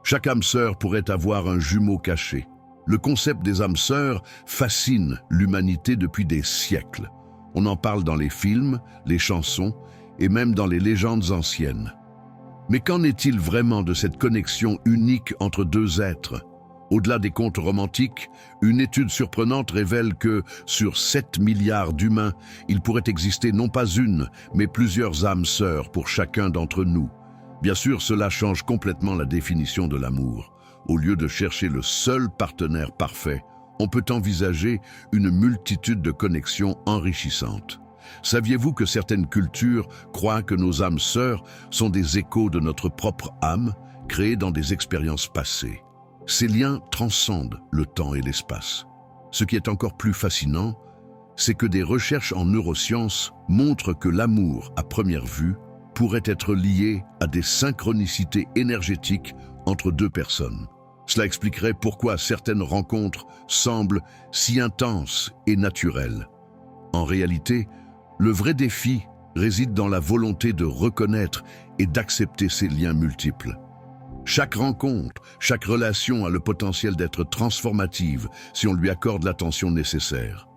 Chaque âme sœur pourrait avoir un jumeau caché. Le concept des âmes sœurs fascine l'humanité depuis des siècles. On en parle dans les films, les chansons et même dans les légendes anciennes. Mais qu'en est-il vraiment de cette connexion unique entre deux êtres? Au-delà des contes romantiques, une étude surprenante révèle que, sur 7 milliards d'humains, il pourrait exister non pas une, mais plusieurs âmes sœurs pour chacun d'entre nous. Bien sûr, cela change complètement la définition de l'amour. Au lieu de chercher le seul partenaire parfait, on peut envisager une multitude de connexions enrichissantes. Saviez-vous que certaines cultures croient que nos âmes sœurs sont des échos de notre propre âme, créées dans des expériences passées? Ces liens transcendent le temps et l'espace. Ce qui est encore plus fascinant, c'est que des recherches en neurosciences montrent que l'amour, à première vue, pourrait être lié à des synchronicités énergétiques entre deux personnes. Cela expliquerait pourquoi certaines rencontres semblent si intenses et naturelles. En réalité, le vrai défi réside dans la volonté de reconnaître et d'accepter ces liens multiples. Chaque rencontre, chaque relation a le potentiel d'être transformative si on lui accorde l'attention nécessaire.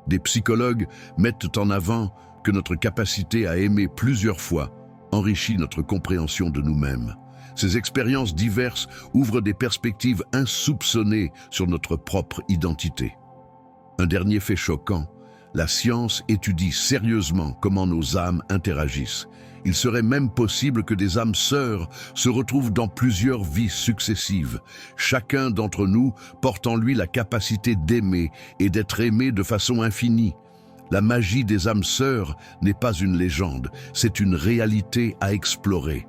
Des psychologues mettent en avant que notre capacité à aimer plusieurs fois enrichit notre compréhension de nous-mêmes. Ces expériences diverses ouvrent des perspectives insoupçonnées sur notre propre identité. Un dernier fait choquant, la science étudie sérieusement comment nos âmes interagissent. Il serait même possible que des âmes sœurs se retrouvent dans plusieurs vies successives. Chacun d'entre nous porte en lui la capacité d'aimer et d'être aimé de façon infinie. La magie des âmes sœurs n'est pas une légende, c'est une réalité à explorer.